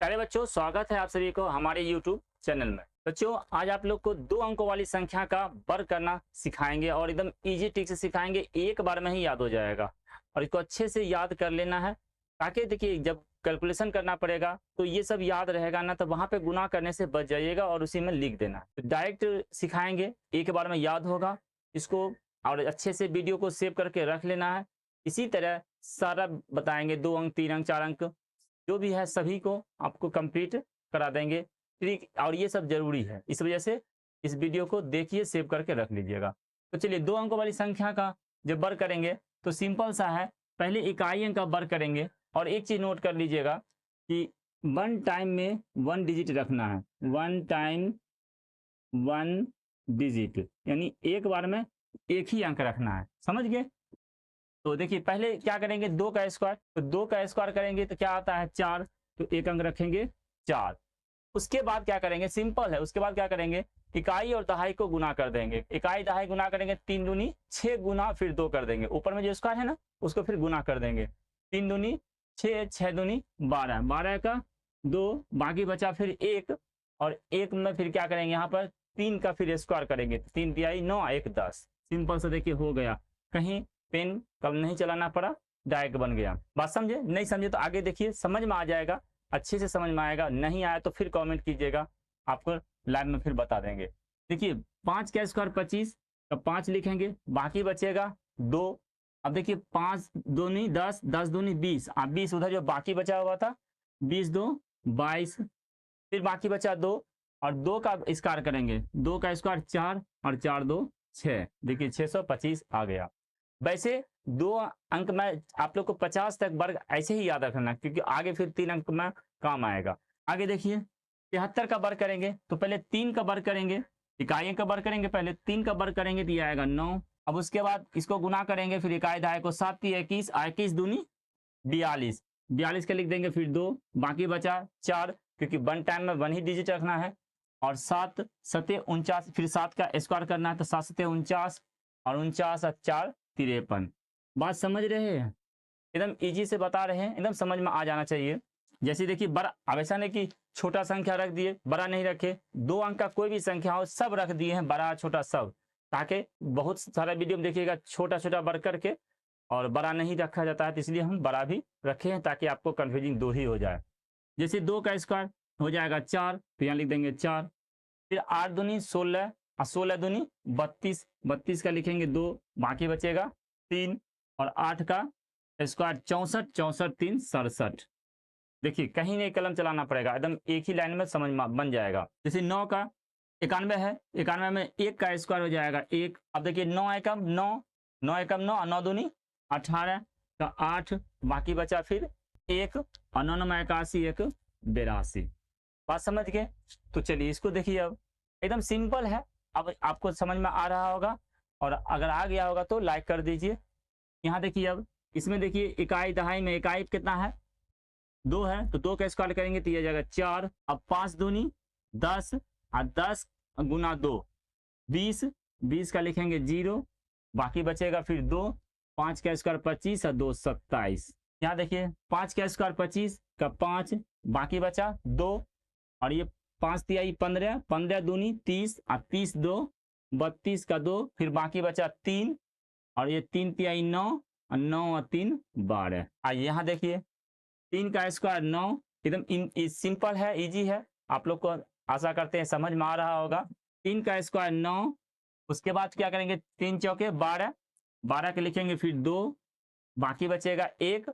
प्यारे बच्चों, स्वागत है आप सभी को हमारे YouTube चैनल में। बच्चों, आज आप लोग को 2 अंकों वाली संख्या का वर्ग करना सिखाएंगे और एकदम इजी ट्रिक से सिखाएंगे। एक बार में ही याद हो जाएगा और इसको अच्छे से याद कर लेना है, ताकि देखिए जब कैलकुलेशन करना पड़ेगा तो ये सब याद रहेगा ना, तो वहां पे गुना करने से बच जाइएगा और उसी में लिख देना। तो डायरेक्ट सिखाएंगे, एक बार में याद होगा इसको। और अच्छे से वीडियो को सेव करके रख लेना है। इसी तरह सारा बताएंगे, 2 अंक, 3 अंक, 4 अंक जो भी है सभी को आपको कंप्लीट करा देंगे। ट्रिक और ये सब जरूरी है, इस वजह से इस वीडियो को देखिए, सेव करके रख लीजिएगा। तो चलिए 2 अंकों वाली संख्या का जब वर्ग करेंगे तो सिंपल सा है। पहले इकाई अंक का वर्ग करेंगे और एक चीज नोट कर लीजिएगा कि 1 टाइम में 1 डिजिट रखना है। 1 टाइम 1 डिजिट यानी एक बार में एक ही अंक रखना है, समझ गए। तो देखिए पहले क्या करेंगे, 2 का स्क्वायर, तो 2 का स्क्वायर करेंगे तो क्या आता है 4, तो एक अंक रखेंगे 4। उसके बाद क्या करेंगे, सिंपल है, उसके बाद क्या करेंगे, इकाई और दहाई को गुना कर देंगे। इकाई दहाई गुना करेंगे, 3 दूनी 6 गुना फिर 2 कर देंगे। ऊपर में जो स्क्वायर है ना उसको फिर गुना कर देंगे। 3 दूनी 6, 6 दूनी 12, 12 का 2, बाकी बचा फिर 1 और 1 में फिर क्या करेंगे, यहाँ पर 3 का फिर स्क्वायर करेंगे। 3 तिहाई 9, 1 10। सिंपल से देखिए हो गया, कहीं पेन कल नहीं चलाना पड़ा, डायरेक्ट बन गया। बात समझे? नहीं समझे तो आगे देखिए, समझ में आ जाएगा, अच्छे से समझ में आएगा। नहीं आया तो फिर कमेंट कीजिएगा, आपको लाइव में फिर बता देंगे। देखिए 5 का स्क्वायर 25, तो 5 लिखेंगे, बाकी बचेगा 2। अब देखिए 5 दूनी 10, 10 दूनी 20, अब 20 उधर जो बाकी बचा हुआ था, 20 2 22, फिर बाकी बचा 2 और 2 का स्क्वायर करेंगे। 2 का स्क्वायर 4 और 4 2 6, देखिए 625 आ गया। वैसे 2 अंक में आप लोग को 50 तक वर्ग ऐसे ही याद रखना, क्योंकि आगे फिर 3 अंक में काम आएगा। आगे देखिए 73 का वर्ग करेंगे तो पहले 3 का वर्ग करेंगे, इकाई का वर्ग करेंगे, पहले 3 का वर्ग करेंगे तो ये आएगा 9। अब उसके बाद इसको गुना करेंगे, फिर इकाई दहाई को 7 3 21, 21 दूनी 42, 42 का लिख देंगे, फिर 2, बाकी बचा 4, क्योंकि 1 टाइम में 1 ही डिजिट रखना है। और 7 7 49, फिर 7 का स्क्वायर करना है, तो 7 7 49 और 49 और 4 53। बात समझ रहे हैं? एकदम इजी से बता रहे हैं, एकदम समझ में आ जाना चाहिए। जैसे देखिए बड़ा, अब ऐसा नहीं कि छोटा संख्या रख दिए बड़ा नहीं रखे, 2 अंक का कोई भी संख्या हो सब रख दिए हैं, बड़ा छोटा सब, ताकि बहुत सारा वीडियो में देखिएगा छोटा छोटा वर्ग करके और बड़ा नहीं रखा जाता है, तो इसलिए हम बड़ा भी रखे हैं ताकि आपको कन्फ्यूजिंग दूर ही हो जाए। जैसे 2 का स्क्वायर हो जाएगा 4, तो यहाँ लिख देंगे 4, फिर 8 दूनी 16 और 16 दूनी 32, 32 का लिखेंगे 2, बाकी बचेगा 3 और 8 का स्क्वायर 64, 64 3 67। देखिए कहीं नहीं कलम चलाना पड़ेगा, एकदम एक ही लाइन में समझ में बन जाएगा। जैसे 9 का 91 है, 91 में 1 का स्क्वायर हो जाएगा 1। अब देखिए 9 एकम 9, 9 एकम 9 और 9 दूनी 18 का 8, बाकी बचा फिर 1 और 9 9 81 1 82। बात समझ गए? तो चलिए इसको देखिए, अब एकदम सिंपल है, अब आपको समझ में आ रहा होगा और अगर आ गया होगा तो लाइक कर दीजिए। यहाँ देखिए, अब इसमें देखिए इकाई दहाई में इकाई कितना है, 2 है, तो 2 का स्क्वायर करेंगे तो ये जाएगा 4। अब 5 दूनी 10 और 10 गुना 2 20, 20 का लिखेंगे 0, बाकी बचेगा फिर 2, 5 का स्क्वायर 25 और 2 27। यहाँ देखिए 5 का स्क्वायर 25 का 5, बाकी बचा 2 और ये 5 तिहाई 15, 15 दूनी 30 और 30 2 32 का 2, फिर बाकी बचा 3 और ये 3 तिहाई 9 और 9 और 3 12। आइए यहाँ देखिए 3 का स्क्वायर 9, एकदम सिंपल है, इजी है, आप लोग को आशा करते हैं समझ में आ रहा होगा। 3 का स्क्वायर 9, उसके बाद क्या करेंगे, 3 चौके 12, 12 के लिखेंगे फिर 2, बाकी बचेगा 1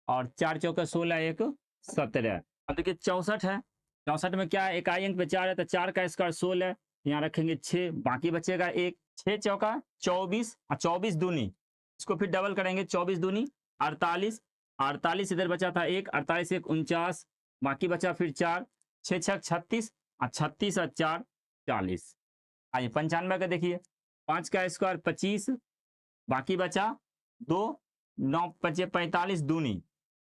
और 4 चौके 16 1 17। अब देखिए 64 है, 64 में क्या है, इकाई अंक पे 4 है, तो 4 का स्क्वायर 16, यहाँ रखेंगे 6, बाकी बचेगा 1, 6 चौका 24 और 24 दूनी, इसको फिर डबल करेंगे, 24 दूनी 48, 48 इधर बचा था 1, 48 1 49, बाकी बचा फिर 4, 6 6 36 और 36 और 4 40। आइए 95 का देखिए, 5 का स्क्वायर 25, बाकी बचा 2, 9 5 45 दूनी,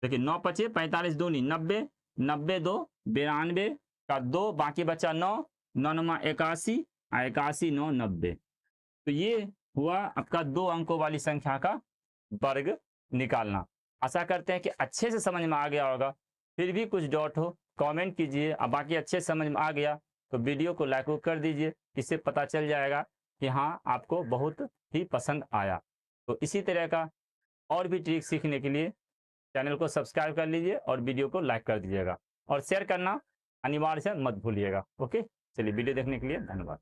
देखिए 9 5 45 दूनी 90, 90 2 92 का 2, बाकी बचा 9, 9 9 81 और 81 9 90। तो ये हुआ आपका 2 अंकों वाली संख्या का वर्ग निकालना। आशा करते हैं कि अच्छे से समझ में आ गया होगा, फिर भी कुछ डाउट हो कमेंट कीजिए। अब बाकी अच्छे समझ में आ गया तो वीडियो को लाइक कर दीजिए, इससे पता चल जाएगा कि हाँ आपको बहुत ही पसंद आया। तो इसी तरह का और भी ट्रिक सीखने के लिए चैनल को सब्सक्राइब कर लीजिए और वीडियो को लाइक कर दीजिएगा और शेयर करना अनिवार्य से मत भूलिएगा। ओके, चलिए वीडियो देखने के लिए धन्यवाद।